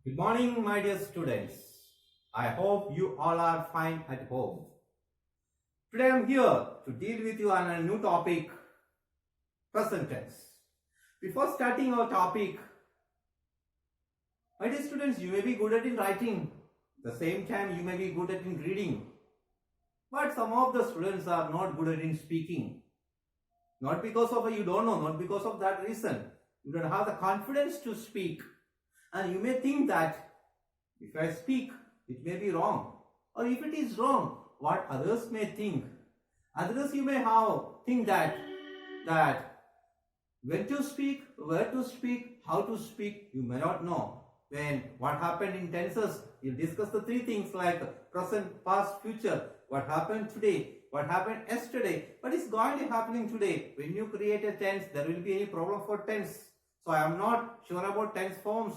Good morning, my dear students. I hope you all are fine at home. Today I am here to deal with you on a new topic, present tense. Before starting our topic, my dear students, you may be good at in writing. At the same time, you may be good at in reading. But some of the students are not good at in speaking. Not because of you don't know, not because of that reason. You don't have the confidence to speak. And you may think that if I speak, it may be wrong. Or if it is wrong, what others may think. Others you may have think that when to speak, where to speak, how to speak, you may not know. When what happened in tenses, you discuss the three things like present, past, future. What happened today, what happened yesterday, what is going to happening today. When you create a tense, there will be any problem for tense. So I am not sure about tense forms.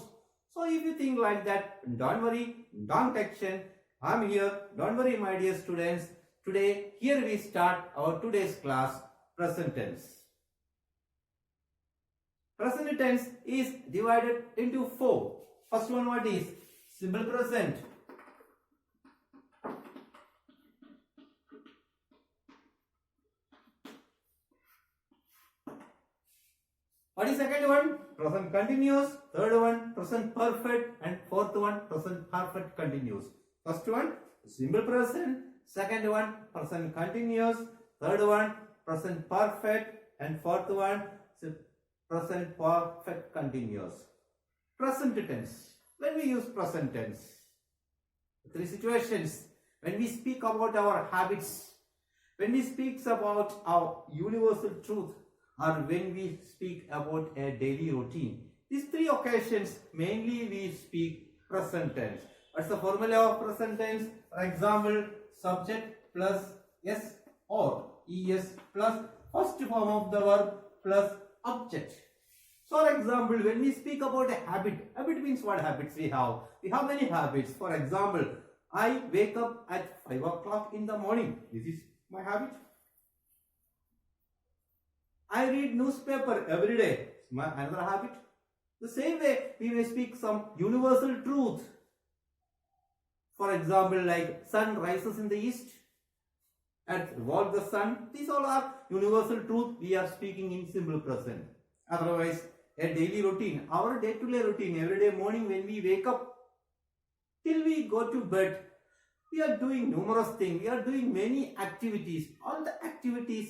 So if you think like that, don't worry, don't tension. I'm here. Don't worry, my dear students. Today, here we start our today's class, present tense. Present tense is divided into four. First one, what is? Simple present. What is second one? Present continuous. Third one, present perfect. And fourth one, present perfect continuous. First one, simple present. Second one, present continuous. Third one, present perfect. And fourth one, present perfect continuous. Present tense. When we use present tense, three situations. When we speak about our habits, when we speak about our universal truth, or when we speak about a daily routine. These three occasions, mainly we speak present tense. What's the formula of present tense? For example, subject plus s or es plus first form of the verb plus object. So, for example, when we speak about a habit means what habits we have? We have many habits. For example, I wake up at 5 o'clock in the morning. This is my habit. I read newspaper every day. It's my another habit. The same way, we may speak some universal truth. For example, like sun rises in the east and revolve the sun. These all are universal truth. We are speaking in simple present. Otherwise, a daily routine, our day-to-day routine, every day morning when we wake up till we go to bed, we are doing numerous things. We are doing many activities. All the activities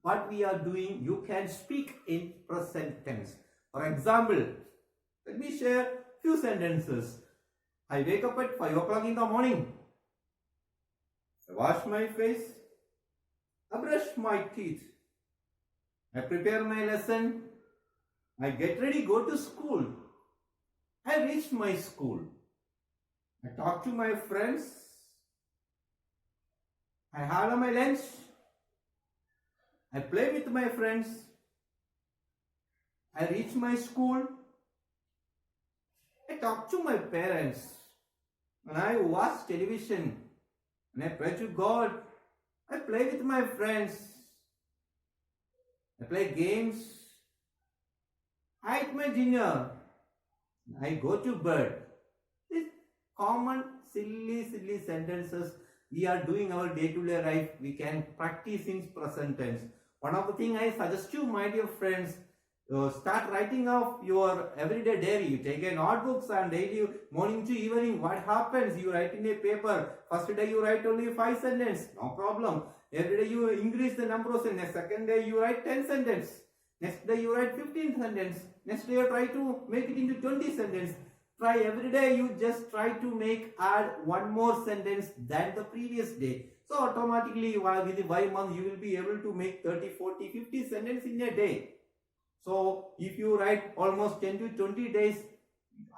what we are doing, you can speak in present tense. For example, let me share few sentences. I wake up at 5 o'clock in the morning. I wash my face. I brush my teeth. I prepare my lesson. I get ready, go to school. I reach my school. I talk to my friends. I have my lunch. I play with my friends. I reach my school. I talk to my parents. When I watch television, when I pray to God, I play with my friends. I play games. I eat my dinner. I go to bed. These common, silly sentences we are doing our day-to-day life. We can practice in present tense. One of the things I suggest you, my dear friends, start writing off your everyday diary. You take a notebooks and daily morning to evening. What happens? You write in a paper. First day you write only 5 sentences. No problem. Every day you increase the number of sentences. Second day you write 10 sentences. Next day you write 15 sentences. Next day you try to make it into 20 sentences. Try every day you just try to add one more sentence than the previous day. So automatically within 5 months you will be able to make 30, 40, 50 sentences in a day. So if you write almost 10 to 20 days,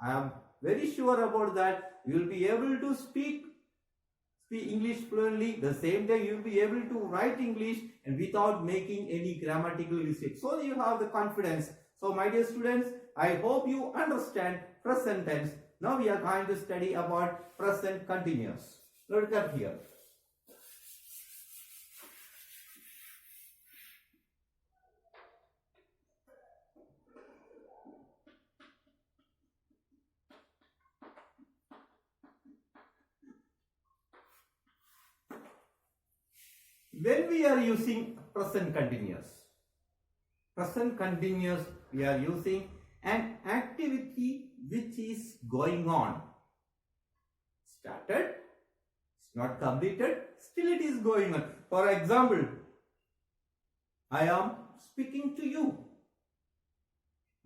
I am very sure about that you will be able to speak English fluently. The same day you will be able to write English and without making any grammatical mistakes. So you have the confidence. So my dear students, I hope you understand present tense. Now we are going to study about present continuous. Look up here. we are using present continuous. Present continuous, we are using an activity which is going on. Started, it's not completed, still it is going on. For example, I am speaking to you.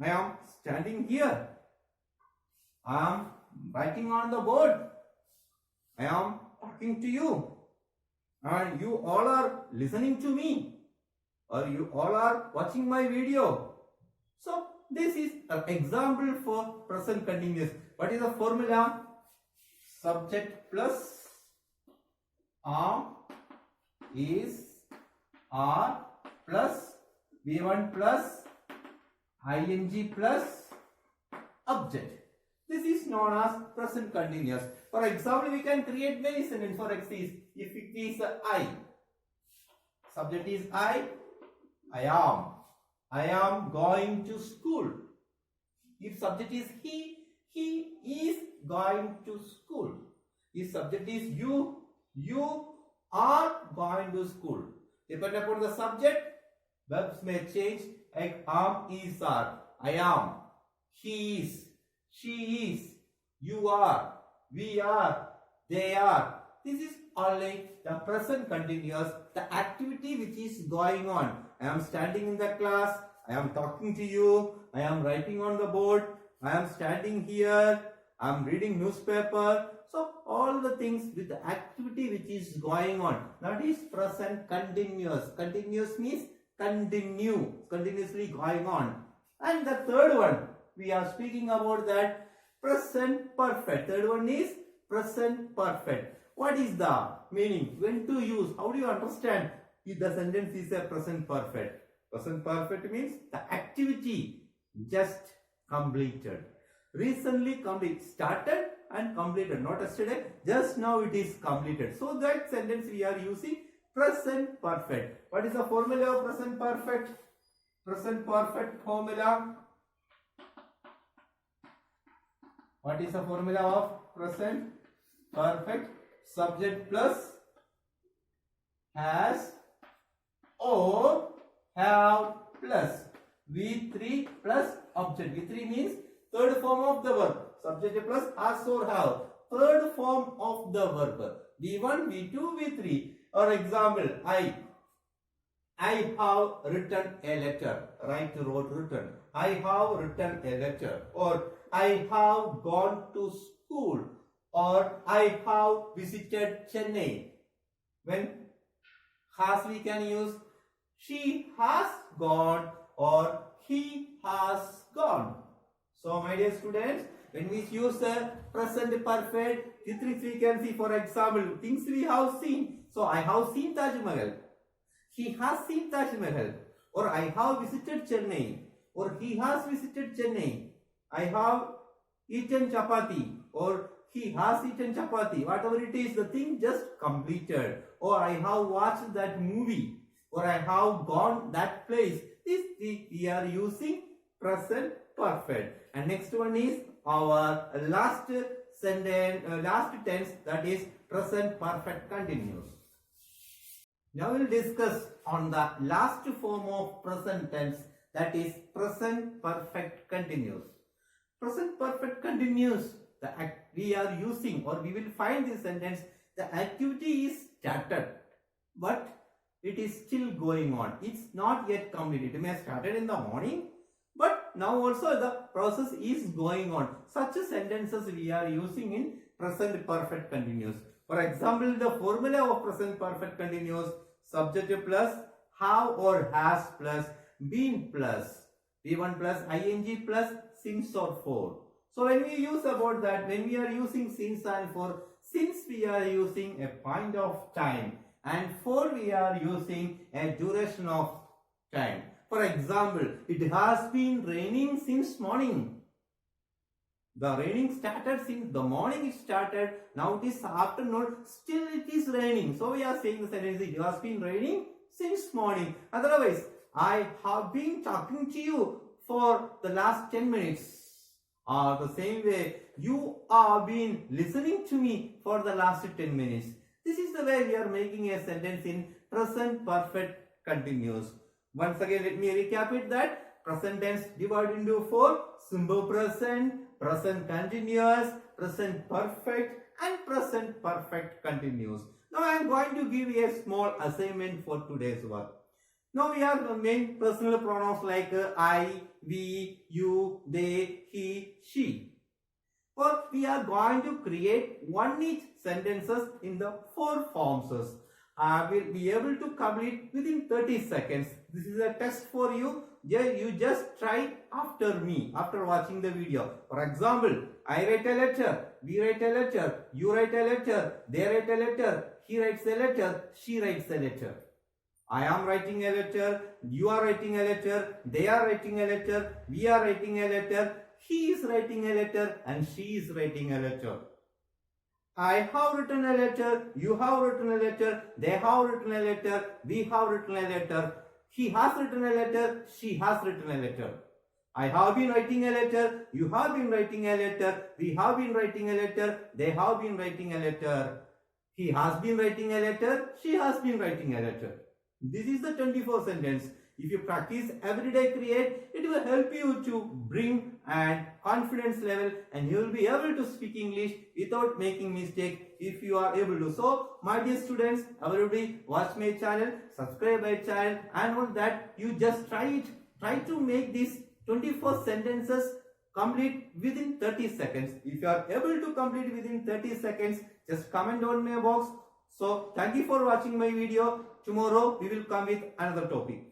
I am standing here. I am writing on the board. I am talking to you. And you all are listening to me. Or you all are watching my video. So this is an example for present continuous. What is the formula? Subject plus am is are plus V1 plus ing plus object. This is known as present continuous. For example, we can create many sentences. For example, if it is I, subject is I am going to school. If subject is he is going to school. If subject is you are going to school. Depending upon the subject, verbs may change like am, is, are. I am, he is, she is, you are, we are, they are. This is only the present continuous, the activity which is going on. I am standing in the class, I am talking to you, I am writing on the board, I am standing here, I am reading newspaper. So all the things with the activity which is going on, that is present continuous. Continuous means continue, continuously going on. And the third one, we are speaking about that present perfect. Third one is present perfect. What is the meaning? When to use? How do you understand if the sentence is a present perfect? Present perfect means the activity just completed. Recently completed, started and completed. Not yesterday, just now it is completed. So that sentence we are using present perfect. What is the formula of present perfect? Present perfect formula. What is the formula of present perfect? Subject plus has or have plus V3 plus object. V3 means third form of the verb. Subject plus has or have. Third form of the verb. V1, V2, V3. For example, I have written a letter. Write, wrote, written. I have written a letter. Or I have gone to school. Or I have visited Chennai. When has we can use she has gone or he has gone. So my dear students, when we use the present perfect, the things we can see, for example, things we have seen. So I have seen Taj Mahal. He has seen Taj Mahal. Or I have visited Chennai. Or he has visited Chennai. I have eaten chapati. Or he has eaten chapati. Whatever it is, the thing just completed. Or I have watched that movie. Or I have gone that place. This we are using present perfect. And next one is our last sentence, last tense, that is present perfect continuous. Now we will discuss on the last form of present tense, that is present perfect continuous. Present perfect continuous, we are using, or we will find this sentence, the activity is started, but it is still going on. It's not yet completed. It may have started in the morning, but now also the process is going on. Such sentences we are using in present perfect continuous. For example, the formula of present perfect continuous, subject plus have or has plus been plus V1 plus ing plus since or for. So when we use about that, when we are using since and for, since we are using a point of time and for we are using a duration of time. For example, it has been raining since morning. The raining started since the morning it started. Now it is afternoon. Still it is raining. So we are saying the sentence, it has been raining since morning. Otherwise, I have been talking to you for the last 10 minutes. The same way, you have been listening to me for the last 10 minutes. This is the way we are making a sentence in present perfect continuous. Once again, let me recap it that present tense divided into 4: simple present, present continuous, present perfect, and present perfect continuous. Now I am going to give you a small assignment for today's work. Now we have the main personal pronouns like I, we, you, they, he, she. But we are going to create one each sentences in the 4 forms. I will be able to complete within 30 seconds. This is a test for you. You just try after me, after watching the video. For example, I write a letter, we write a letter, you write a letter, they write a letter, he writes a letter, she writes a letter. I am writing a letter, you are writing a letter, they are writing a letter, we are writing a letter, he is writing a letter, and she is writing a letter. I have written a letter, you have written a letter, they have written a letter, we have written a letter, he has written a letter, she has written a letter. I have been writing a letter, you have been writing a letter, we have been writing a letter, they have been writing a letter. He has been writing a letter, she has been writing a letter. This is the 24th sentence. If you practice everyday create, it will help you to bring and confidence level, and you will be able to speak English without making mistake if you are able to. So, my dear students, everybody watch my channel, subscribe my channel, and with that you just try it. Try to make these 24 sentences complete within 30 seconds. If you are able to complete within 30 seconds, just comment on my box. So, thank you for watching my video. Tomorrow we will come with another topic.